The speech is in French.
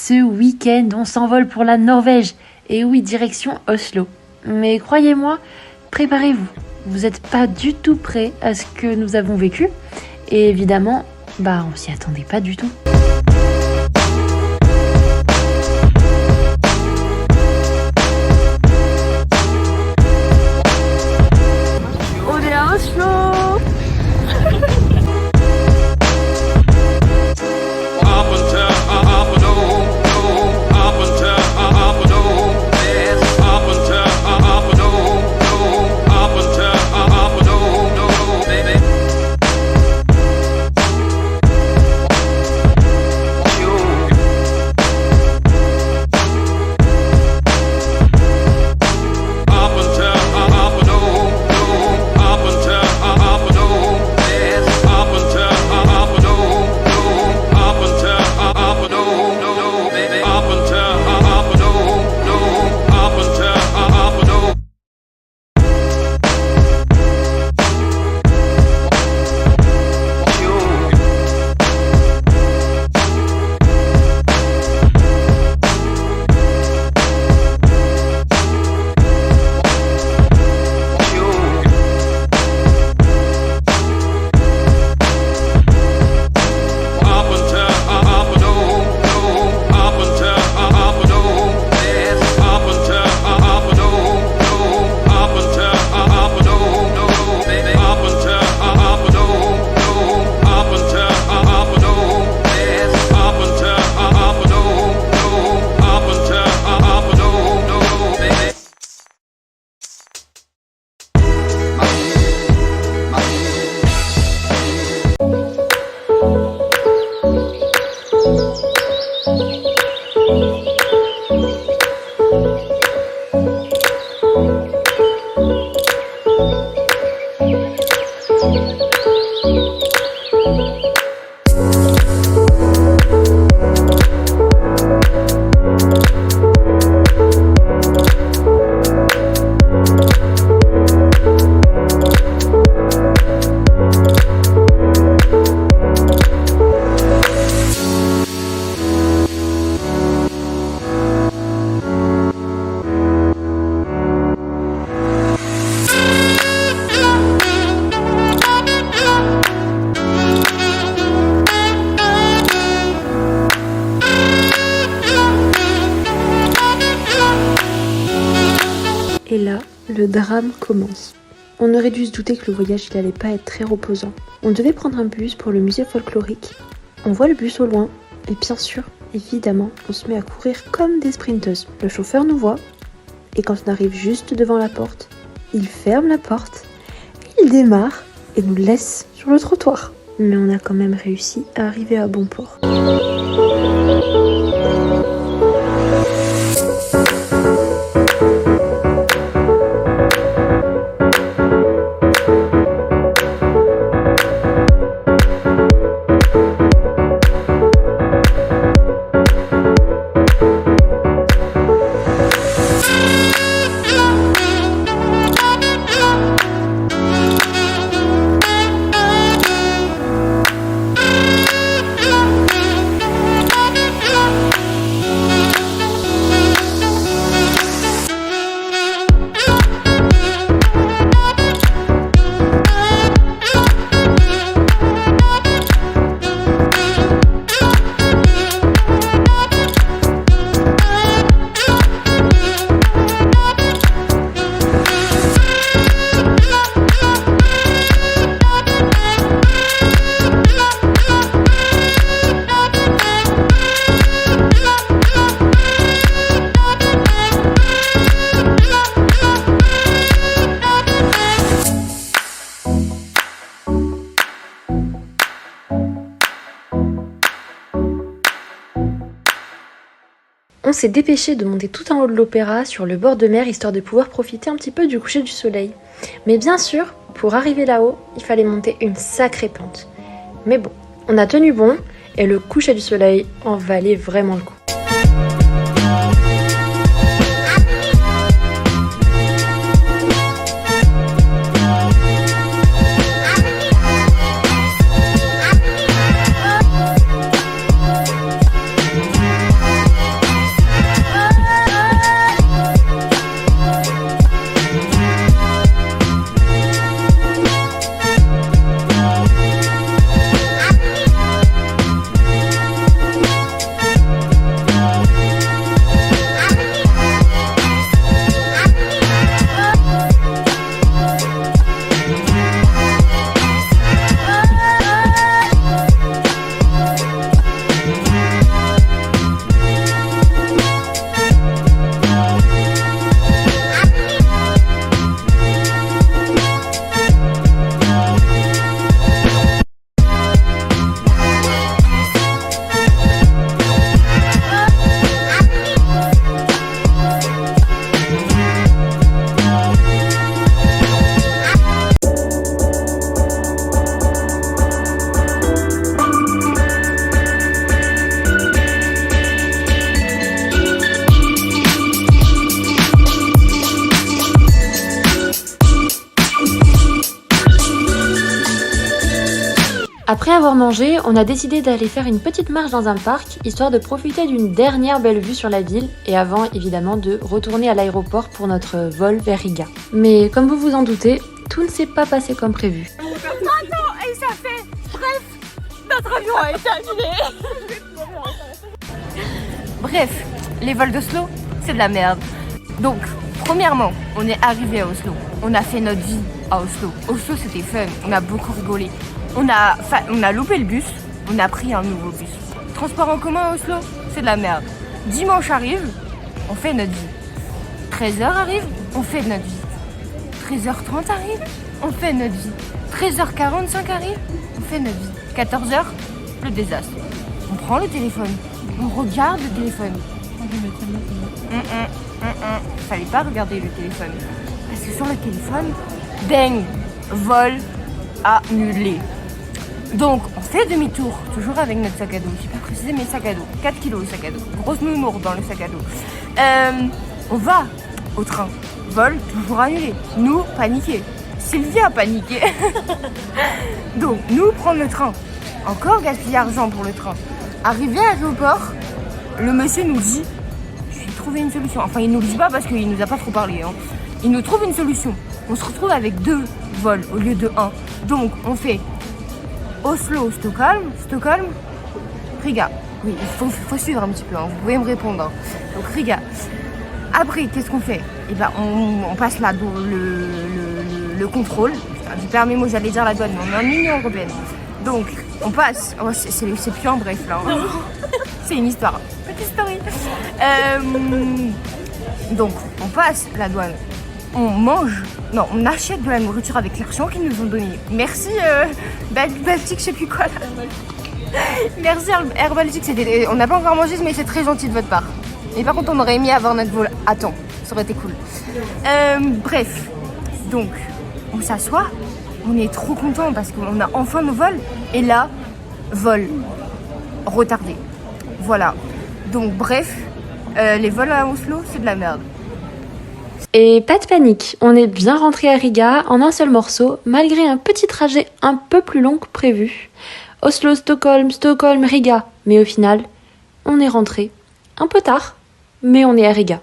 Ce week-end, on s'envole pour la Norvège. Et oui, direction Oslo. Mais croyez-moi, préparez-vous. Vous n'êtes pas du tout prêts à ce que nous avons vécu. Et évidemment, on s'y attendait pas du tout. On est à Oslo. Et là, le drame commence. On aurait dû se douter que le voyage n'allait pas être très reposant. On devait prendre un bus pour le musée folklorique. On voit le bus au loin, et bien sûr, évidemment, on se met à courir comme des sprinteuses. Le chauffeur nous voit, et quand on arrive juste devant la porte, il ferme la porte, il démarre et nous laisse sur le trottoir. Mais on a quand même réussi à arriver à bon port. On s'est dépêché de monter tout en haut de l'opéra sur le bord de mer histoire de pouvoir profiter un petit peu du coucher du soleil. Mais bien sûr, pour arriver là-haut, il fallait monter une sacrée pente. Mais bon, on a tenu bon et le coucher du soleil en valait vraiment le coup. Après avoir mangé, on a décidé d'aller faire une petite marche dans un parc, histoire de profiter d'une dernière belle vue sur la ville, et avant évidemment de retourner à l'aéroport pour notre vol vers Riga. Mais comme vous vous en doutez, tout ne s'est pas passé comme prévu. Attends, et ça fait... Bref, notre avion a été annulé. Bref, les vols d'Oslo, c'est de la merde. Donc, premièrement, on est arrivé à Oslo. On a fait notre vie à Oslo. Oslo, c'était fun, on a beaucoup rigolé. On a loupé le bus, on a pris un nouveau bus. Transport en commun à Oslo, c'est de la merde. Dimanche arrive, on fait notre vie. 13h arrive, on fait notre vie. 13h30 arrive, on fait notre vie. 13h45 arrive, on fait notre vie. 14h, le désastre. On prend le téléphone, on regarde le téléphone. Fallait pas regarder le téléphone. Parce que sur le téléphone, bang, vol annulé. Donc, on fait demi-tour, toujours avec notre sac à dos. J'ai pas précisé mes sacs à dos. 4 kilos le sac à dos. Grosse nounours dans le sac à dos. On va au train. Vol, toujours annulé. Nous, paniqués. Sylvia a paniqué. Donc, nous, prendre le train. Encore gaspiller argent pour le train. Arrivé à l'aéroport, le monsieur nous dit « Je vais trouver une solution ». Enfin, il nous le dit pas parce qu'il nous a pas trop parlé. Hein. Il nous trouve une solution. On se retrouve avec 2 vols au lieu de 1. Donc, on fait Oslo, Stockholm, Stockholm, Riga. Oui, il faut suivre un petit peu, hein. Vous pouvez me répondre. Hein. Donc Riga. Après, qu'est-ce qu'on fait? Eh ben, on passe là le contrôle. Du permis, moi j'allais dire la douane, mais on est en Union Européenne. Donc, on passe. Oh, c'est plus en bref là. Hein. C'est une histoire. Petite story. Donc, on passe la douane. On mange, non, on achète de la nourriture avec l'argent qu'ils nous ont donné. Merci Baltic, je sais plus quoi là. Merci Air Baltic, on n'a pas encore mangé, mais c'est très gentil de votre part. Mais par contre, on aurait aimé avoir notre vol à temps, ça aurait été cool. Bref, donc, on s'assoit, on est trop content parce qu'on a enfin nos vols. Et là, vol retardé. Voilà. Donc bref, les vols à Oslo, c'est de la merde. Et pas de panique, on est bien rentré à Riga en un seul morceau, malgré un petit trajet un peu plus long que prévu. Oslo, Stockholm, Stockholm, Riga. Mais au final, on est rentré un peu tard, mais on est à Riga.